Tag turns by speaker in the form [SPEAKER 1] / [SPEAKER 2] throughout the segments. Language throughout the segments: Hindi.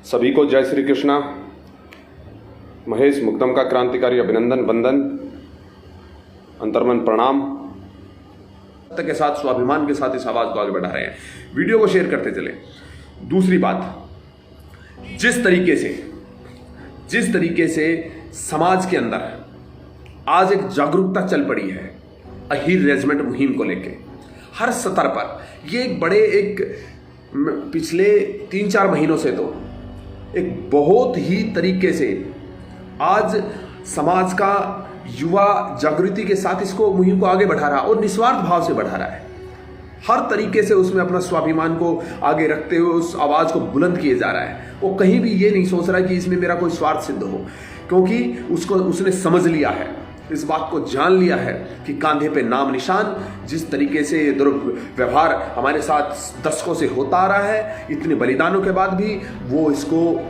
[SPEAKER 1] सभी को जय श्री कृष्णा। महेश मुकदम का क्रांतिकारी अभिनंदन, वंदन, अंतर्मन प्रणाम के साथ, स्वाभिमान के साथ इस आवाज को आगे बढ़ा रहे हैं। वीडियो को शेयर करते चले। दूसरी बात, जिस तरीके से समाज के अंदर आज एक जागरूकता चल पड़ी है अहीर रेजिमेंट मुहिम को लेके हर स्तर पर, ये एक पिछले 3-4 महीनों से तो एक बहुत ही तरीके से आज समाज का युवा जागृति के साथ इसको मुहिम को आगे बढ़ा रहा और निस्वार्थ भाव से बढ़ा रहा है। हर तरीके से उसमें अपना स्वाभिमान को आगे रखते हुए उस आवाज को बुलंद किए जा रहा है। वो कहीं भी ये नहीं सोच रहा कि इसमें मेरा कोई स्वार्थ सिद्ध हो, क्योंकि उसने समझ लिया है, इस बात को जान लिया है कि कांधे पे नाम निशान, जिस तरीके से दुर्व्यवहार हमारे साथ दशकों से होता आ रहा है, इतने बलिदानों के बाद भी वो इसको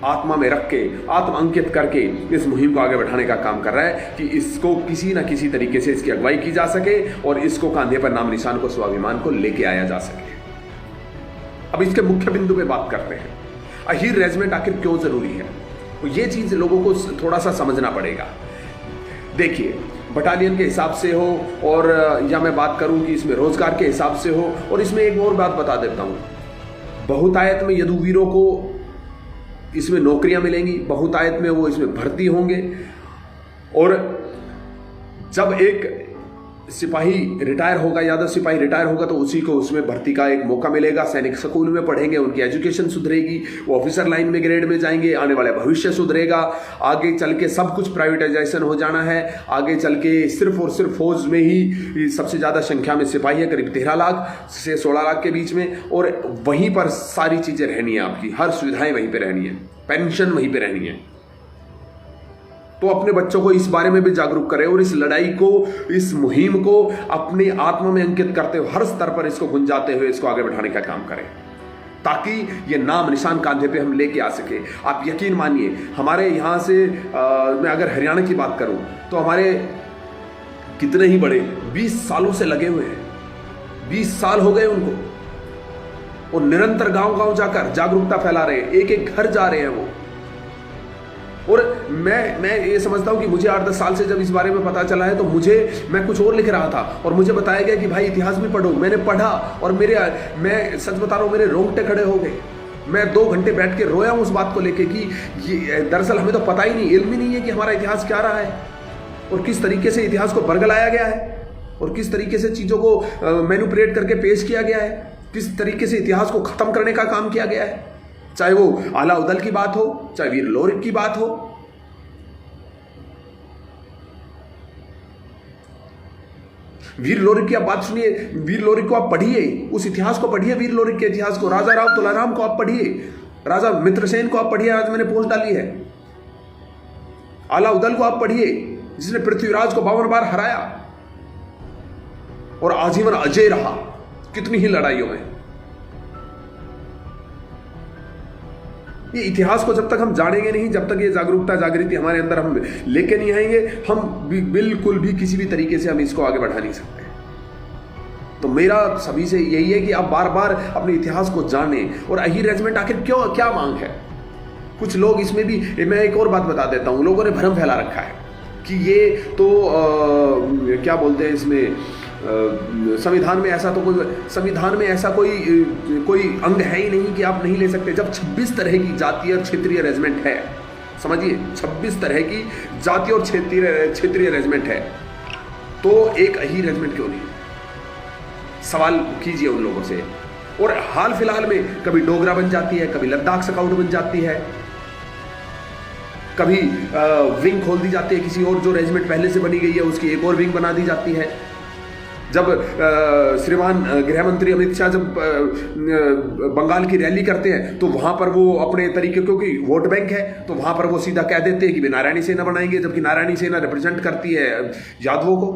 [SPEAKER 1] आत्मा में रख के, आत्म अंकित करके इस मुहिम को आगे बढ़ाने का काम कर रहा है कि इसको किसी ना किसी तरीके से इसकी अगुवाई की जा सके और इसको कांधे पर नाम निशान को, स्वाभिमान को लेके आया जा सके। अब इसके मुख्य बिंदु पे बात करते हैं। अहीर रेजिमेंट आखिर क्यों जरूरी है, तो ये चीज लोगों को थोड़ा सा समझना पड़ेगा। देखिए, बटालियन के हिसाब से हो और या मैं बात करूं कि इसमें रोजगार के हिसाब से हो, और इसमें एक और बात बता देता हूं, बहुतायत में यदुवीरों को इसमें नौकरियां मिलेंगी, बहुतायत में वो इसमें भर्ती होंगे, और जब एक सिपाही रिटायर होगा, यादव सिपाही रिटायर होगा, तो उसी को उसमें भर्ती का एक मौका मिलेगा। सैनिक स्कूल में पढ़ेंगे, उनकी एजुकेशन सुधरेगी, वो ऑफिसर लाइन में ग्रेड में जाएंगे, आने वाला भविष्य सुधरेगा। आगे चल के सब कुछ प्राइवेटाइजेशन हो जाना है। आगे चल के सिर्फ और सिर्फ फौज में ही सबसे ज़्यादा संख्या में सिपाही है, करीब 13 लाख से 16 लाख के बीच में, और वहीं पर सारी चीज़ें रहनी है, आपकी हर सुविधाएं वहीं पर रहनी है, पेंशन वहीं पर रहनी है। तो अपने बच्चों को इस बारे में भी जागरूक करें और इस लड़ाई को, इस मुहिम को अपने आत्मा में अंकित करते हुए हर स्तर पर इसको गुंजाते हुए इसको आगे बढ़ाने का काम करें, ताकि ये नाम निशान कांधे पे हम लेके आ सके। आप यकीन मानिए, हमारे यहाँ से मैं अगर हरियाणा की बात करूं तो हमारे कितने ही बड़े 20 सालों से लगे हुए हैं, 20 साल हो गए उनको, और निरंतर गांव-गांव जाकर जागरूकता फैला रहे हैं, एक घर जा रहे हैं वो। और मैं ये समझता हूं कि मुझे 8-10 साल से जब इस बारे में पता चला है, तो मैं कुछ और लिख रहा था और मुझे बताया गया कि भाई इतिहास भी पढ़ो। मैंने पढ़ा और मैं सच बता रहा हूं, मेरे रोंगटे खड़े हो गए। मैं 2 घंटे बैठ के रोया हूं उस बात को लेके कि ये दरअसल हमें तो पता ही नहीं, इल्म ही नहीं है कि हमारा इतिहास क्या रहा है और किस तरीके से इतिहास को बरगलाया गया है और किस तरीके से चीज़ों को मैनिपुलेट करके पेश किया गया है, किस तरीके से इतिहास को ख़त्म करने का काम किया गया है। चाहे वो आला उदल की बात हो, चाहे वीर लोरिक की बात हो। वीर लोरिक की आप बात सुनिए, वीर लोरिक को आप पढ़िए, उस इतिहास को पढ़िए, वीर लोरिक के इतिहास को। राजा राव तुलाराम को आप पढ़िए, राजा मित्रसेन को आप पढ़िए, आज मैंने पोस्ट डाली है। आला उदल को आप पढ़िए, जिसने पृथ्वीराज को 52 बार हराया और आजीवन अजय रहा कितनी ही लड़ाइयों में। ये इतिहास को जब तक हम जानेंगे नहीं, जब तक ये जागरूकता जागृति हमारे अंदर हम लेके नहीं आएंगे, हम बिल्कुल भी किसी भी तरीके से हम इसको आगे बढ़ा नहीं सकते। तो मेरा सभी से यही है कि आप बार बार अपने इतिहास को जानें। और अहीर रेजिमेंट आखिर क्यों, क्या मांग है? कुछ लोग इसमें भी, मैं एक और बात बता देता हूं, लोगों ने भ्रम फैला रखा है कि ये तो क्या बोलते हैं इसमें, संविधान में ऐसा कोई अंग है ही नहीं कि आप नहीं ले सकते। जब 26 तरह की जातीय और क्षेत्रीय रेजिमेंट है, समझिए 26 तरह की जातीय और क्षेत्रीय रेजिमेंट है, तो एक अहीर रेजिमेंट क्यों नहीं? सवाल कीजिए उन लोगों से। और हाल फिलहाल में कभी डोगरा बन जाती है, कभी लद्दाख स्काउट बन जाती है, कभी विंग खोल दी जाती है, किसी और जो रेजिमेंट पहले से बनी गई है उसकी एक और विंग बना दी जाती है। जब श्रीमान गृह मंत्री अमित शाह जब बंगाल की रैली करते हैं, तो वहां पर वो अपने तरीके, क्योंकि वोट बैंक है, तो वहां पर वो सीधा कह देते हैं कि वे नारायणी सेना बनाएंगे, जबकि नारायणी सेना रिप्रेजेंट करती है यादवों को।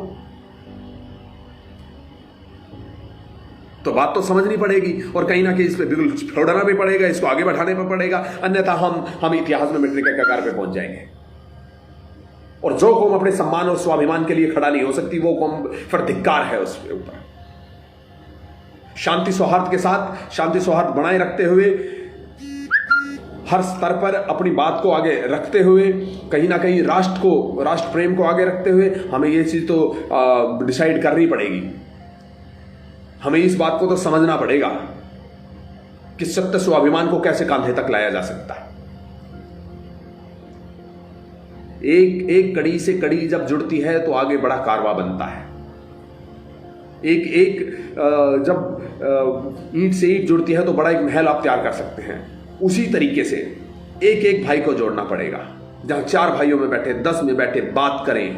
[SPEAKER 1] तो बात तो समझनी पड़ेगी और कहीं ना कहीं इस पर बिल्कुल छोड़ना भी पड़ेगा, इसको आगे बढ़ाने पर पड़ेगा, अन्यथा हम इतिहास में मिटने के कगार पे पहुंच जाएंगे। और जो कौम अपने सम्मान और स्वाभिमान के लिए खड़ा नहीं हो सकती, वो कौम फिर धिक्कार है उसके ऊपर। शांति सौहार्द के साथ, शांति सौहार्द बनाए रखते हुए हर स्तर पर अपनी बात को आगे रखते हुए, कहीं ना कहीं राष्ट्र प्रेम को आगे रखते हुए हमें ये चीज तो डिसाइड करनी पड़ेगी। हमें इस बात को तो समझना पड़ेगा कि सत्य स्वाभिमान को कैसे कांधे तक लाया जा सकता है। एक कड़ी से कड़ी जब जुड़ती है तो आगे बड़ा कारवा बनता है। जब ईंट से ईंट जुड़ती है तो बड़ा एक महल आप तैयार कर सकते हैं। उसी तरीके से एक भाई को जोड़ना पड़ेगा। जहां 4 भाइयों में बैठे, 10 में बैठे बात करें।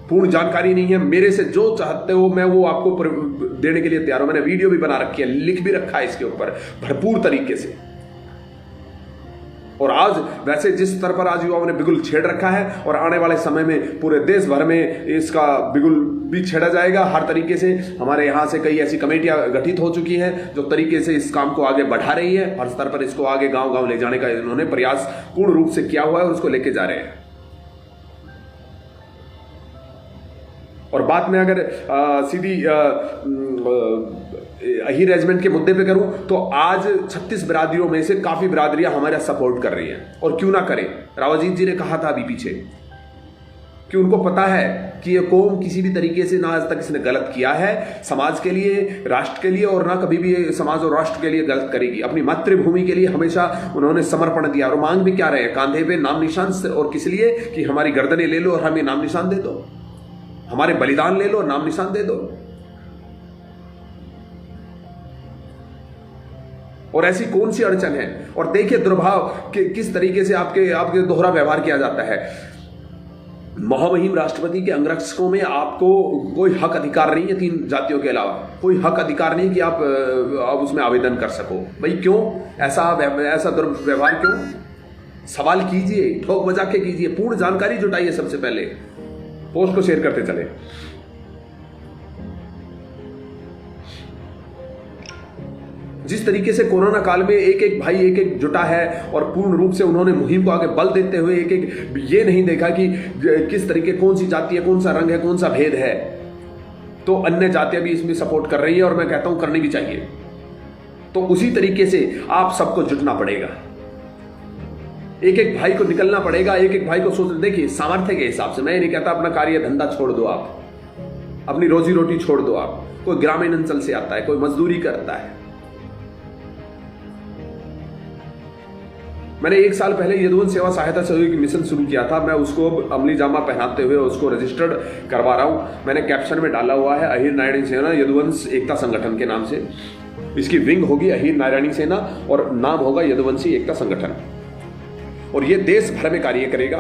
[SPEAKER 1] पूर्ण जानकारी नहीं है, मेरे से जो चाहते हो मैं वो आपको देने के लिए तैयार हूं। मैंने वीडियो भी बना रखी है, लिख भी रखा है इसके ऊपर भरपूर तरीके से। और आज वैसे जिस स्तर पर आज युवाओं ने बिगुल छेड़ रखा है, और आने वाले समय में पूरे देश भर में इसका बिगुल भी छेड़ा जाएगा हर तरीके से। हमारे यहाँ से कई ऐसी कमेटियां गठित हो चुकी हैं जो तरीके से इस काम को आगे बढ़ा रही है। हर स्तर पर इसको आगे गांव-गांव ले जाने का इन्होंने प्रयास पूर्ण रूप से किया हुआ है और उसको लेके जा रहे हैं। और बात में अगर सीधी अहीर रेजिमेंट के मुद्दे पे करूं तो आज 36 बिरादरियों में से काफी बिरादरियां हमारा सपोर्ट कर रही हैं। और क्यों ना करें, रावजीत जी ने कहा था अभी पीछे कि उनको पता है कि ये कौम किसी भी तरीके से ना आज तक इसने गलत किया है समाज के लिए, राष्ट्र के लिए, और ना कभी भी ये समाज और राष्ट्र के लिए गलत करेगी। अपनी मातृभूमि के लिए हमेशा उन्होंने समर्पण दिया। और मांग भी क्या रहे, कांधे पे नाम निशान, और किस लिए कि हमारी गर्दनें ले लो और हमें नाम निशान दे दो, हमारे बलिदान ले लो, नाम निशान दे दो। और ऐसी कौन सी अड़चन है। और देखिए दुर्भाव कि किस तरीके से आपके दोहरा व्यवहार किया जाता है। महामहिम राष्ट्रपति के अंगरक्षकों में आपको कोई हक अधिकार नहीं है, 3 जातियों के अलावा कोई हक अधिकार नहीं कि आप उसमें आवेदन कर सको। भाई क्यों ऐसा दुर्व्यवहार क्यों? सवाल कीजिए, ठोक बजा के कीजिए, पूर्ण जानकारी जुटाइए। सबसे पहले पोस्ट को शेयर करते चले। जिस तरीके से कोरोना काल में एक भाई एक जुटा है और पूर्ण रूप से उन्होंने मुहिम को आगे बल देते हुए एक ये नहीं देखा कि किस तरीके, कौन सी जाति है, कौन सा रंग है, कौन सा भेद है, तो अन्य जातियां भी इसमें सपोर्ट कर रही है और मैं कहता हूं करनी भी चाहिए। तो उसी तरीके से आप सबको जुटना पड़ेगा, एक भाई को निकलना पड़ेगा, एक भाई को सोच। देखिए सामर्थ्य के हिसाब से मैं ये नहीं कहता अपना कार्य धंधा छोड़ दो, आप अपनी रोजी रोटी छोड़ दो। आप कोई ग्रामीण अंचल से आता है, कोई मजदूरी करता है। मैंने 1 साल पहले यदुवंश सेवा सहायता सहयोगी मिशन शुरू किया था। मैं उसको अमली जामा पहनाते हुए उसको रजिस्टर्ड करवा रहा हूं। मैंने कैप्शन में डाला हुआ है अहीर नारायणी सेना यदुवंश एकता संगठन के नाम से। इसकी विंग होगी अहीर नारायणी सेना और नाम होगा यदुवंशी एकता संगठन। और ये देश भर में कार्य करेगा।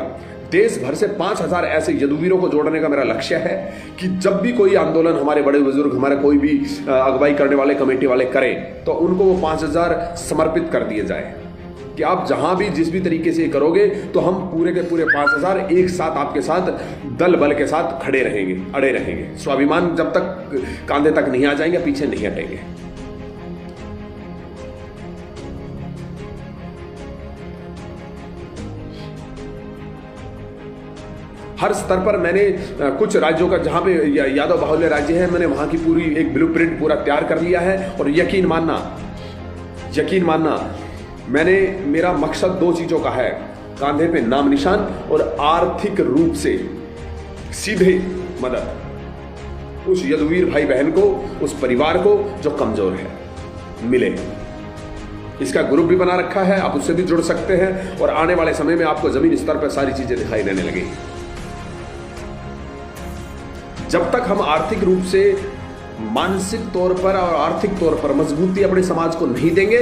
[SPEAKER 1] देश भर से 5000 ऐसे यदुवीरों को जोड़ने का मेरा लक्ष्य है कि जब भी कोई आंदोलन हमारे बड़े बुजुर्ग, हमारे कोई भी अगुवाई करने वाले कमेटी वाले करें तो उनको वो 5000 समर्पित कर दिए जाए कि आप जहां भी जिस भी तरीके से करोगे तो हम पूरे के पूरे 5000 एक साथ आपके साथ दल बल के साथ खड़े रहेंगे, अड़े रहेंगे। स्वाभिमान जब तक कांधे तक नहीं आ जाएंगे पीछे नहीं हटेंगे। हर स्तर पर मैंने कुछ राज्यों का जहां पे यादव बाहुल्य राज्य है, मैंने वहां की पूरी एक ब्लूप्रिंट पूरा तैयार कर लिया है। और यकीन मानना मेरा मकसद 2 चीजों का है, कांधे पे नाम निशान और आर्थिक रूप से सीधे मदद उस यदुवीर भाई बहन को, उस परिवार को जो कमजोर है, मिले। इसका ग्रुप भी बना रखा है, आप उससे भी जुड़ सकते हैं और आने वाले समय में आपको जमीन स्तर पर सारी चीजें दिखाई देने लगेगी। जब तक हम आर्थिक रूप से, मानसिक तौर पर और आर्थिक तौर पर मजबूती अपने समाज को नहीं देंगे,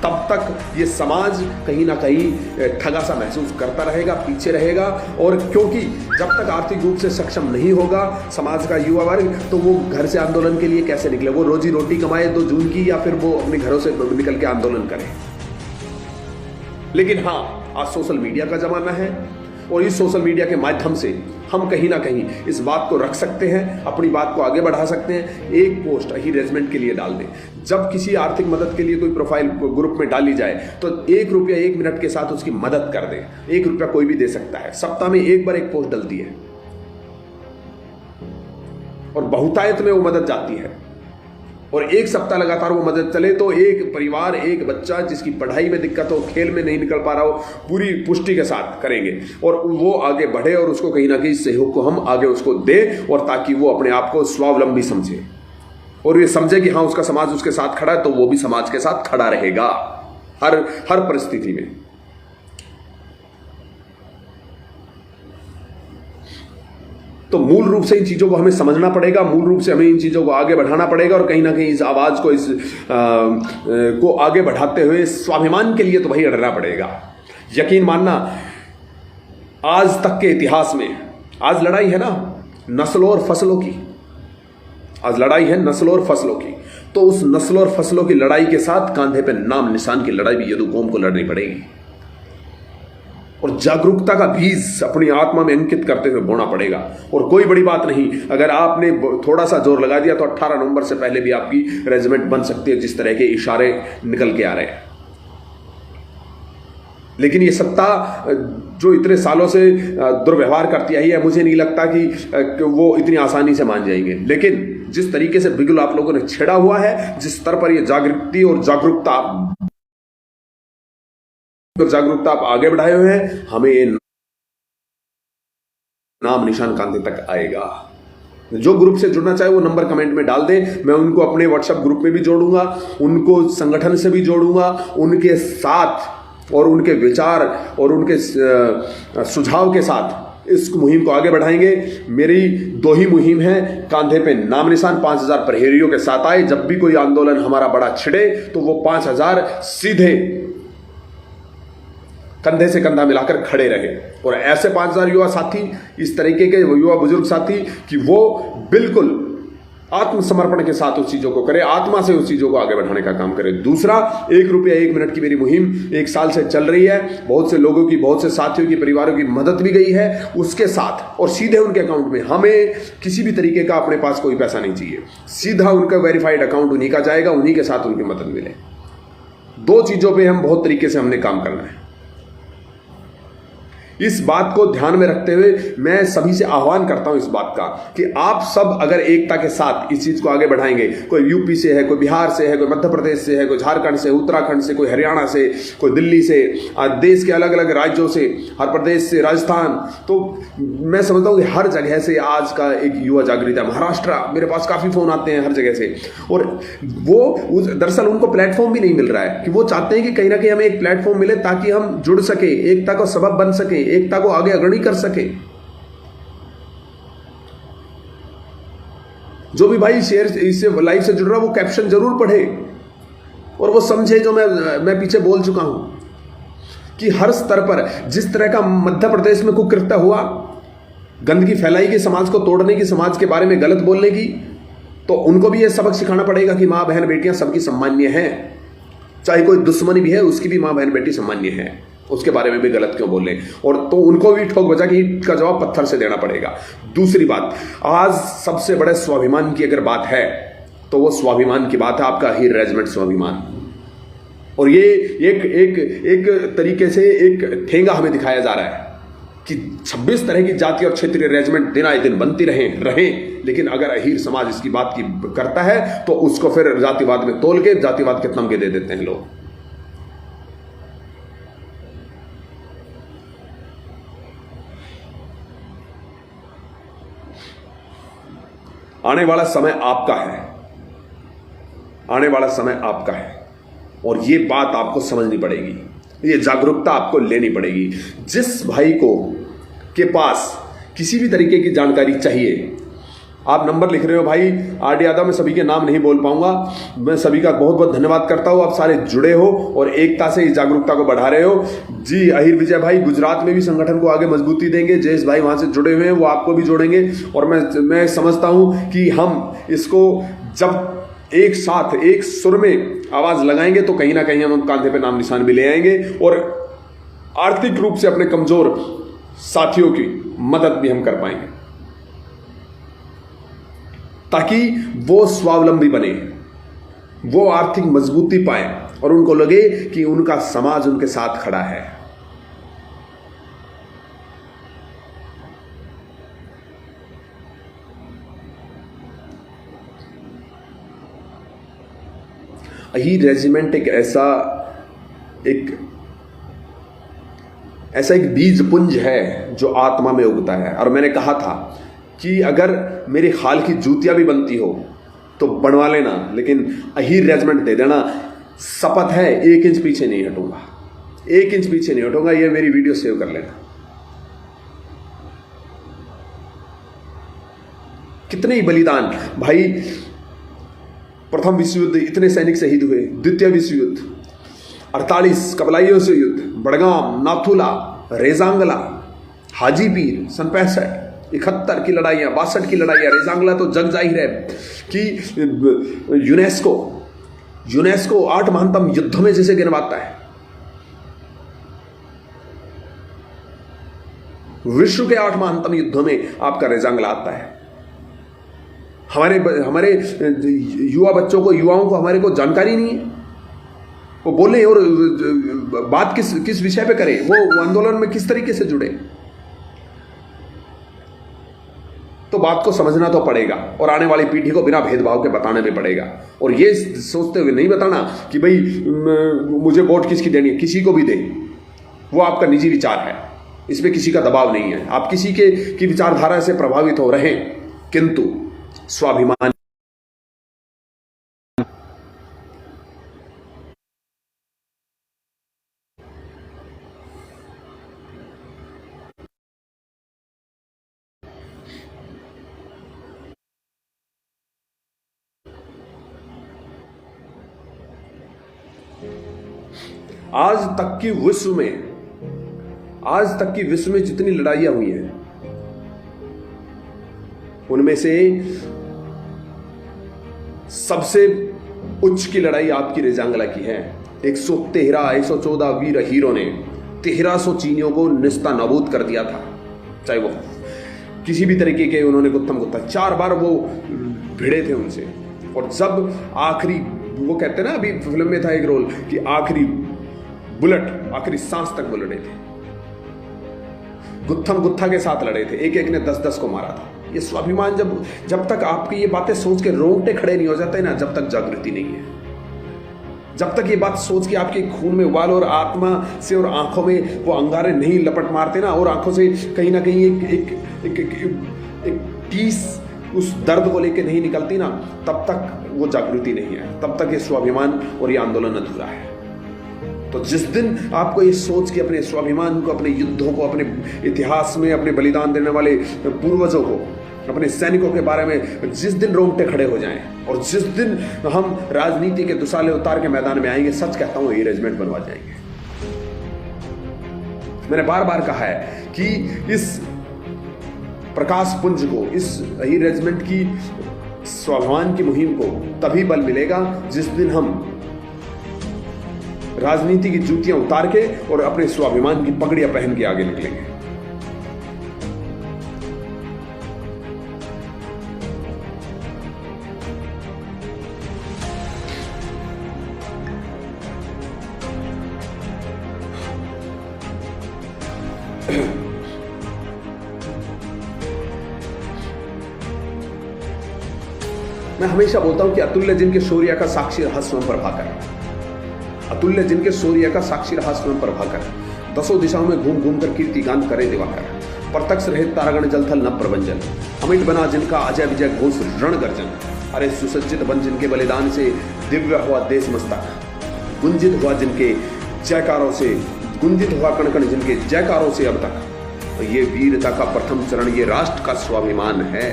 [SPEAKER 1] तब तक ये समाज कहीं ना कहीं ठगा सा महसूस करता रहेगा, पीछे रहेगा। और क्योंकि जब तक आर्थिक रूप से सक्षम नहीं होगा समाज का युवा वर्ग, तो वो घर से आंदोलन के लिए कैसे निकले? वो रोजी रोटी कमाए 2 जून की, या फिर वो अपने घरों से निकल के आंदोलन करे। लेकिन हाँ, आज सोशल मीडिया का जमाना है और इस सोशल मीडिया के माध्यम से हम कहीं ना कहीं इस बात को रख सकते हैं, अपनी बात को आगे बढ़ा सकते हैं। एक पोस्ट अहीर रेजिमेंट के लिए डाल दें। जब किसी आर्थिक मदद के लिए कोई प्रोफाइल ग्रुप में डाली जाए तो 1 रुपया 1 मिनट के साथ उसकी मदद कर दें। 1 रुपया कोई भी दे सकता है। सप्ताह में 1 बार एक पोस्ट डलती है और बहुतायत में वो मदद जाती है। और एक सप्ताह लगातार वो मदद चले तो एक परिवार, एक बच्चा जिसकी पढ़ाई में दिक्कत हो, खेल में नहीं निकल पा रहा हो, पूरी पुष्टि के साथ करेंगे और वो आगे बढ़े और उसको कहीं ना कहीं सहयोग को हम आगे उसको दें, और ताकि वो अपने आप को स्वावलंबी समझे और ये समझे कि हाँ उसका समाज उसके साथ खड़ा है, तो वो भी समाज के साथ खड़ा रहेगा हर परिस्थिति में। तो मूल रूप से इन चीज़ों को हमें समझना पड़ेगा, मूल रूप से हमें इन चीज़ों को आगे बढ़ाना पड़ेगा और कहीं ना कहीं इस आवाज़ को को आगे बढ़ाते हुए स्वाभिमान के लिए तो भाई अड़ना पड़ेगा। यकीन मानना, आज तक के इतिहास में आज लड़ाई है ना नस्लों और फसलों की, आज लड़ाई है नस्लों और फसलों की, तो उस नस्लों और फसलों की लड़ाई के साथ कांधे पे नाम निशान की लड़ाई भी यदु कौम को लड़नी पड़ेगी और जागरूकता का बीज अपनी आत्मा में अंकित करते हुए बोना पड़ेगा। और कोई बड़ी बात नहीं, अगर आपने थोड़ा सा जोर लगा दिया तो 18 नवंबर से पहले भी आपकी रेजिमेंट बन सकती है, जिस तरह के इशारे निकल के आ रहे हैं। लेकिन ये सत्ता जो इतने सालों से दुर्व्यवहार करती आई है, मुझे नहीं लगता कि वो इतनी आसानी से मान जाएंगे। लेकिन जिस तरीके से बिल्कुल आप लोगों ने छेड़ा हुआ है, जिस स्तर पर ये जागृति और जागरूकता आप आगे बढ़ाए हुए हैं, हमें ये नाम निशान कांधे तक आएगा। जो ग्रुप से जुड़ना चाहे वो नंबर कमेंट में डाल दें, मैं उनको अपने व्हाट्सएप ग्रुप में भी जोड़ूंगा, उनको संगठन से भी जोड़ूंगा, उनके साथ और उनके विचार और उनके सुझाव के साथ इस मुहिम को आगे बढ़ाएंगे। मेरी 2 ही मुहिम है, कांधे पे नाम निशान 5000 प्रहरियों के साथ आए। जब भी कोई आंदोलन हमारा बड़ा छिड़े तो वो 5000 सीधे कंधे से कंधा मिलाकर खड़े रहे, और ऐसे 5000 युवा साथी, इस तरीके के युवा बुजुर्ग साथी कि वो बिल्कुल आत्मसमर्पण के साथ उस चीज़ों को करे, आत्मा से उस चीज़ों को आगे बढ़ाने का काम करे। दूसरा, 1 रुपया 1 मिनट की मेरी मुहिम 1 साल से चल रही है। बहुत से लोगों की, बहुत से साथियों की, परिवारों की मदद भी गई है उसके साथ, और सीधे उनके अकाउंट में। हमें किसी भी तरीके का अपने पास कोई पैसा नहीं चाहिए, सीधा उनका वेरीफाइड अकाउंट उन्हीं का जाएगा, उन्हीं के साथ उनकी मदद मिले। 2 चीज़ों पर हम बहुत तरीके से हमने काम करना है। इस बात को ध्यान में रखते हुए मैं सभी से आह्वान करता हूं इस बात का कि आप सब अगर एकता के साथ इस चीज को आगे बढ़ाएंगे, कोई यूपी से है, कोई बिहार से है, कोई मध्य प्रदेश से है, कोई झारखंड से, उत्तराखंड से, कोई हरियाणा से, कोई दिल्ली से, देश के अलग अलग राज्यों से, हर प्रदेश से, राजस्थान, तो मैं समझता हूं कि हर जगह से आज का एक युवा जागृत है। महाराष्ट्र, मेरे पास काफी फोन आते हैं हर जगह से, और वो दरअसल उनको प्लेटफॉर्म भी नहीं मिल रहा है कि वो चाहते हैं कि कहीं ना कहीं हमें एक प्लेटफॉर्म मिले ताकि हम जुड़ सके, एकता का सबब बन सके, एकता को आगे अग्रणी कर सके। जो भी भाई शेयर इससे लाइव से जुड़ रहा है वो कैप्शन जरूर पढ़े और वो समझे जो मैं पीछे बोल चुका हूं कि हर स्तर पर जिस तरह का मध्य प्रदेश में कुकृत्य हुआ, गंदगी फैलाई की, समाज को तोड़ने की, समाज के बारे में गलत बोलने की, तो उनको भी यह सबक सिखाना पड़ेगा कि मां बहन बेटियां सबकी सम्मान्य हैं। चाहे कोई दुश्मनी भी है उसकी भी मां बहन बेटी सम्मान्य है, उसके बारे में भी गलत क्यों बोले, और तो उनको भी ठोक बजा कि ईंट का जवाब पत्थर से देना पड़ेगा। दूसरी बात, आज सबसे बड़े स्वाभिमान की अगर बात है तो वो स्वाभिमान की बात है आपका हीर रेजिमेंट स्वाभिमान। और ये एक तरीके से एक ठेंगा हमें दिखाया जा रहा है कि 26 तरह की जाति और क्षेत्रीय रेजिमेंट दिन आए दिन बनती रहें, लेकिन अगर अहीर समाज इसकी बात की करता है तो उसको फिर जातिवाद में तोल के जातिवाद के तमगे दे देते हैं लोग। आने वाला समय आपका है, आने वाला समय आपका है, और ये बात आपको समझनी पड़ेगी, ये जागरूकता आपको लेनी पड़ेगी। जिस भाई को के पास किसी भी तरीके की जानकारी चाहिए, आप नंबर लिख रहे हो भाई आर.डी. यादव, मैं सभी के नाम नहीं बोल पाऊंगा, मैं सभी का बहुत बहुत धन्यवाद करता हूं, आप सारे जुड़े हो और एकता से इस जागरूकता को बढ़ा रहे हो। जी अहिर विजय भाई गुजरात में भी संगठन को आगे मजबूती देंगे, जयेश भाई वहां से जुड़े हुए हैं, वो आपको भी जोड़ेंगे, और मैं समझता हूं कि हम इसको जब एक साथ एक सुर में आवाज लगाएंगे तो कहीं ना कहीं हम कांधे पे नाम निशान भी ले आएंगे और आर्थिक रूप से अपने कमजोर साथियों की मदद भी हम कर पाएंगे, ताकि वो स्वावलंबी बने, वो आर्थिक मजबूती पाए और उनको लगे कि उनका समाज उनके साथ खड़ा है। अहीर रेजिमेंट एक ऐसा एक बीज पुंज है जो आत्मा में उगता है। और मैंने कहा था कि अगर मेरी खाल की जूतियां भी बनती हो तो बनवा लेना, लेकिन अहीर रेजिमेंट दे देना। शपथ है 1 इंच पीछे नहीं हटूंगा, 1 इंच पीछे नहीं हटूंगा। ये मेरी वीडियो सेव कर लेना। कितने ही बलिदान भाई, प्रथम विश्व युद्ध इतने सैनिक शहीद हुए, द्वितीय विश्व युद्ध 48 कबलाइयों से युद्ध, बड़गाम, नाथुला, रेजांगला, हाजीपीर सन 65, 71 की लड़ाइयाँ, 62 की लड़ाइयाँ। रेजांगला तो जग जाहिर है कि यूनेस्को 8 महानतम युद्धों में जिसे गिनवाता है, विश्व के 8 महानतम युद्धों में आपका रेजांगला आता है। हमारे युवाओं को हमारे को जानकारी नहीं है, वो बोले और बात किस विषय पे करें, वो आंदोलन में किस तरीके से जुड़े। तो बात को समझना तो पड़ेगा और आने वाली पीढ़ी को बिना भेदभाव के बताना भी पड़ेगा। और ये सोचते हुए नहीं बताना कि भाई मुझे वोट किसकी देनी है, किसी को भी दे, वो आपका निजी विचार है, इसमें किसी का दबाव नहीं है। आप किसी की विचारधारा से प्रभावित हो रहे हैं, किंतु स्वाभिमान आज तक की विश्व में जितनी लड़ाइयां हुई हैं, उनमें से सबसे उच्च की लड़ाई आपकी रेजांगला की है। 114 वीर हीरों ने 1300 चीनियों को निस्ता नाबूद कर दिया था। चाहे वो किसी भी तरीके के, उन्होंने गुत्था 4 बार वो भिड़े थे उनसे। और जब आखिरी, वो कहते हैं ना, अभी फिल्म में था एक रोल कि आखिरी बुलेट, आखिरी सांस तक वो लड़े थे, गुत्था के साथ लड़े थे, एक ने 10 को मारा था। ये स्वाभिमान जब तक आपकी ये बातें सोच के रोंगटे खड़े नहीं हो जाते ना, जब तक जागृति नहीं है, जब तक ये बात सोच के आपके खून में उबाल और आत्मा से और आंखों में वो अंगारे नहीं लपट मारते ना, और आंखों से कहीं ना कहीं एक टीस उस दर्द को लेके नहीं निकलती ना, तब तक वो जागृति नहीं है, तब तक ये स्वाभिमान और ये आंदोलन अधूरा है। तो जिस दिन आपको ये सोच के अपने स्वाभिमान को, अपने युद्धों को, अपने इतिहास में अपने बलिदान देने वाले पूर्वजों को, अपने सैनिकों के बारे में जिस दिन रोंगटे खड़े हो जाएं, और जिस दिन हम राजनीति के दुसाले उतार के मैदान में आएंगे, सच कहता हूं, ये रेजिमेंट बनवा जाएंगे। मैंने बार बार कहा है कि इस प्रकाश पुंज को, इस अहीर रेजिमेंट की स्वाभिमान की मुहिम को तभी बल मिलेगा जिस दिन हम राजनीति की जूतियां उतार के और अपने स्वाभिमान की पगड़ियां पहन के आगे निकलेंगे। मैं हमेशा बोलता हूं कि अतुल्य जिनके शौर्य का साक्षी रहा स्वयं प्रभाकर, अतुल्य जिनके शौर्य का साक्षी रहा स्वयं प्रभाकर, 10 दिशाओं में घूम घूम कर कीर्ति गान करे दिवाकर, प्रत्यक्ष रहित तारागण जलथल न प्रभंजन, अमिट बना जिनका अजय विजय घोष रण गर्जन, अरे सुसज्जित बन जिनके बलिदान से दिव्य हुआ देश मस्तक, गुंजित हुआ जिनके जयकारों से, गुंजित हुआ कण कण जिनके जयकारों से अब तक। तो ये वीरता का प्रथम चरण, ये राष्ट्र का स्वाभिमान है,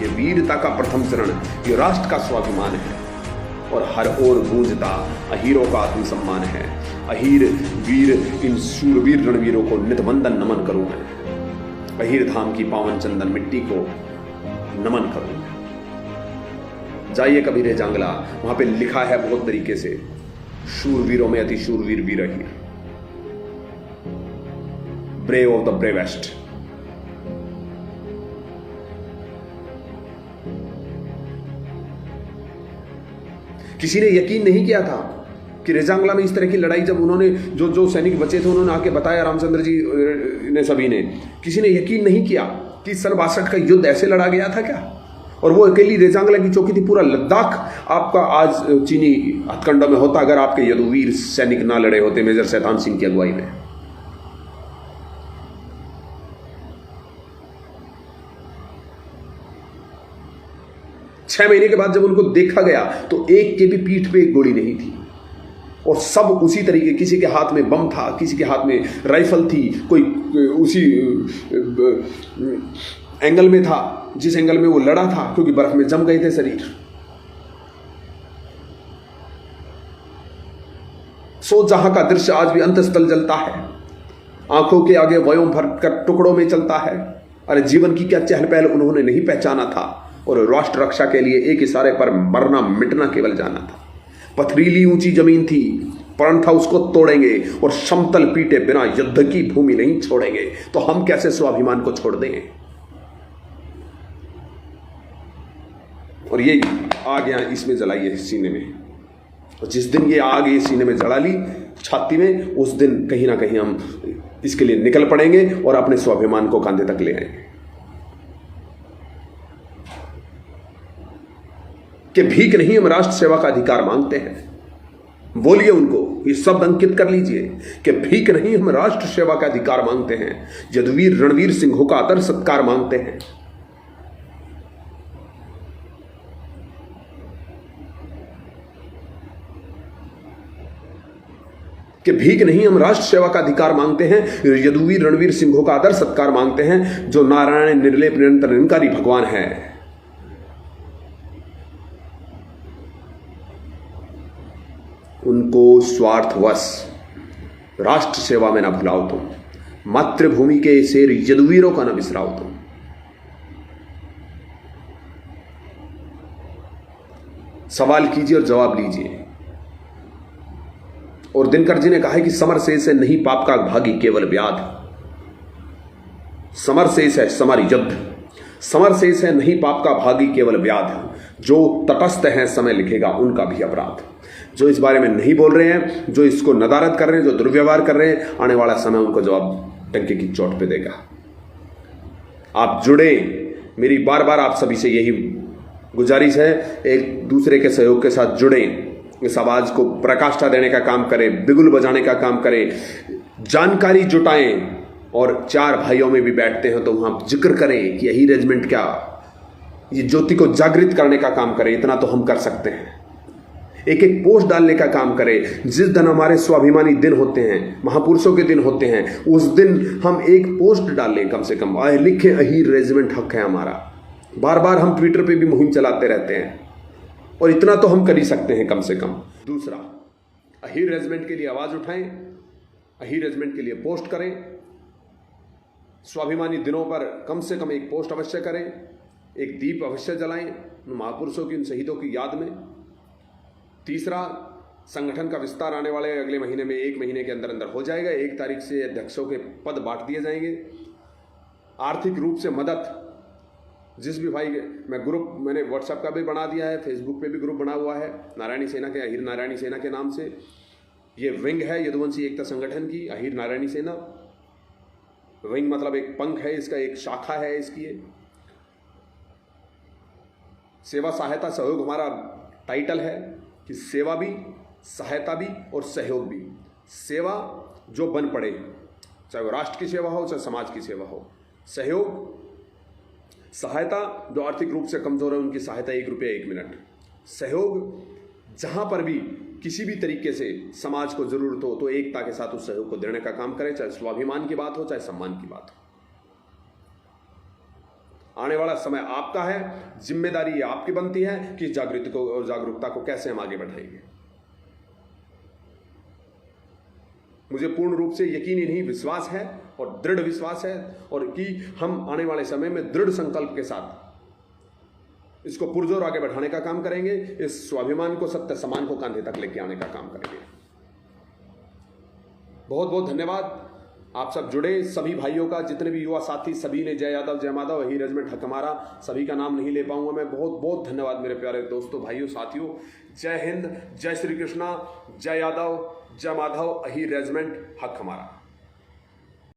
[SPEAKER 1] ये वीरता का प्रथम चरण, ये राष्ट्र का स्वाभिमान है। और हर ओर गूंजता अहीरों का आत्मसम्मान है। अहीर वीर, इन शूरवीर रणवीरों को नित वंदन नमन करूं मैं, अहीर धाम की पावन चंदन मिट्टी को नमन करूं मैं। जाइए कभी रेजांगला, वहां पे लिखा है बहुत तरीके से, शूरवीरों में अति शूरवीर वीर अहीर, ब्रेव ऑफ द ब्रेवेस्ट। किसी ने यकीन नहीं किया था कि रेजांगला में इस तरह की लड़ाई, जब उन्होंने जो सैनिक बचे थे उन्होंने आके बताया, रामचंद्र जी ने, सभी ने, किसी ने यकीन नहीं किया कि सन 62 का युद्ध ऐसे लड़ा गया था क्या। और वो अकेली रेजांगला की चौकी थी। पूरा लद्दाख आपका आज चीनी हथकंडों में होता अगर आपके यदुवीर सैनिक ना लड़े होते मेजर शैतान सिंह की अगुवाई में। छह महीने के बाद जब उनको देखा गया तो एक के भी पीठ पे एक गोली नहीं थी और सब उसी तरीके, किसी के हाथ में बम था, किसी के हाथ में राइफल थी, कोई उसी एंगल में था जिस एंगल में वो लड़ा था, क्योंकि बर्फ में जम गए थे शरीर। सो जहां का दृश्य आज भी अंतस्थल जलता है, आंखों के आगे वयों भर कर टुकड़ों में चलता है। अरे जीवन की क्या चहल पहल उन्होंने नहीं पहचाना था और राष्ट्र रक्षा के लिए एक इशारे पर मरना मिटना केवल जाना था। पथरीली ऊंची जमीन थी, प्रण था उसको तोड़ेंगे और समतल पीटे बिना युद्ध की भूमि नहीं छोड़ेंगे। तो हम कैसे स्वाभिमान को छोड़ दें? और ये आग यहां इसमें जलाई है सीने में, और जिस दिन ये आग ये सीने में जला ली छाती में, उस दिन कहीं ना कहीं हम इसके लिए निकल पड़ेंगे और अपने स्वाभिमान को कंधे तक ले आएंगे। कि भीख नहीं हम राष्ट्र सेवा का अधिकार मांगते हैं। बोलिए उनको, ये शब्द अंकित कर लीजिए कि भीख नहीं हम राष्ट्र सेवा का अधिकार मांगते हैं। यदुवीर रणवीर सिंहों का आदर सत्कार मांगते हैं। कि भीख नहीं हम राष्ट्र सेवा का अधिकार मांगते हैं। यदुवीर रणवीर सिंहों का आदर सत्कार मांगते हैं जो नारायण निर्लेप निरंतर निरंकारी भगवान है। उनको स्वार्थवश राष्ट्र सेवा में ना भुलाओ तुम, मातृभूमि के शेर यदुवीरों का ना बिसराओ तुम। सवाल कीजिए और जवाब लीजिए। और दिनकर जी ने कहा है कि समर शेष है नहीं पाप का भागी केवल व्याध। समर शेष है समारी युद्ध, समर शेष है नहीं पाप का भागी केवल व्याध। जो तटस्थ हैं समय लिखेगा उनका भी अपराध। जो इस बारे में नहीं बोल रहे हैं, जो इसको नदारत कर रहे हैं, जो दुर्व्यवहार कर रहे हैं, आने वाला समय उनको जवाब टंके की चोट पे देगा। आप जुड़े, मेरी बार बार आप सभी से यही गुजारिश है, एक दूसरे के सहयोग के साथ जुड़ें, इस आवाज को प्रकाष्ठा देने का काम करें, बिगुल बजाने का काम करें, जानकारी जुटाएं। और चार भाइयों में भी बैठते हैं तो वहां जिक्र करें कि यही रेजिमेंट क्या, ये ज्योति को जागृत करने का काम करें। इतना तो हम कर सकते हैं। एक एक पोस्ट डालने का काम करें। जिस दिन हमारे स्वाभिमानी दिन होते हैं, महापुरुषों के दिन होते हैं, उस दिन हम एक पोस्ट डालें कम से कम, लिखे अहीर रेजिमेंट हक है हमारा। बार बार हम ट्विटर पे भी मुहिम चलाते रहते हैं और इतना तो हम कर ही सकते हैं कम से कम। दूसरा, अहीर रेजिमेंट के लिए आवाज उठाएं, अहीर रेजिमेंट के लिए पोस्ट करें, स्वाभिमानी दिनों पर कम से कम एक पोस्ट अवश्य करें, एक दीप अवश्य जलाएं महापुरुषों की, उन शहीदों की याद में। तीसरा, संगठन का विस्तार आने वाले अगले महीने में, 1 महीने के अंदर अंदर हो जाएगा। 1 तारीख से अध्यक्षों के पद बांट दिए जाएंगे। आर्थिक रूप से मदद, जिस भी भाई, मैं ग्रुप मैंने व्हाट्सएप का भी बना दिया है, फेसबुक पे भी ग्रुप बना हुआ है नारायणी सेना के, अहीर नारायणी सेना के नाम से। ये विंग है यदुवंशी एकता संगठन की, अहीर नारायणी सेना। विंग मतलब एक पंख है इसका, एक शाखा है इसकी। सेवा सहायता सहयोग हमारा टाइटल है कि सेवा भी, सहायता भी और सहयोग भी। सेवा जो बन पड़े, चाहे वो राष्ट्र की सेवा हो, चाहे समाज की सेवा हो। सहयोग, सहायता जो आर्थिक रूप से कमजोर है उनकी सहायता, 1 रुपया 1 मिनट। सहयोग जहां पर भी किसी भी तरीके से समाज को जरूरत हो तो एकता के साथ उस सहयोग को देने का काम करें, चाहे स्वाभिमान की बात हो, चाहे सम्मान की बात हो। आने वाला समय आपका है, जिम्मेदारी आपकी बनती है कि जागृति को और जागरूकता को कैसे हम आगे बढ़ाएंगे। मुझे पूर्ण रूप से यकीन ही नहीं, विश्वास है और दृढ़ विश्वास है, और कि हम आने वाले समय में दृढ़ संकल्प के साथ इसको पुरजोर आगे बढ़ाने का काम करेंगे। इस स्वाभिमान को, सत्य समान को कंधे तक लेके आने का काम करेंगे। बहुत बहुत धन्यवाद आप सब जुड़े, सभी भाइयों का, जितने भी युवा साथी सभी ने जय यादव जय माधव अहीर रेजिमेंट हक हमारा, सभी का नाम नहीं ले पाऊंगा मैं। बहुत बहुत धन्यवाद मेरे प्यारे दोस्तों, भाइयों, साथियों। जय हिंद, जय श्री कृष्णा, जय यादव जय माधव अहीर रेजिमेंट हक हमारा।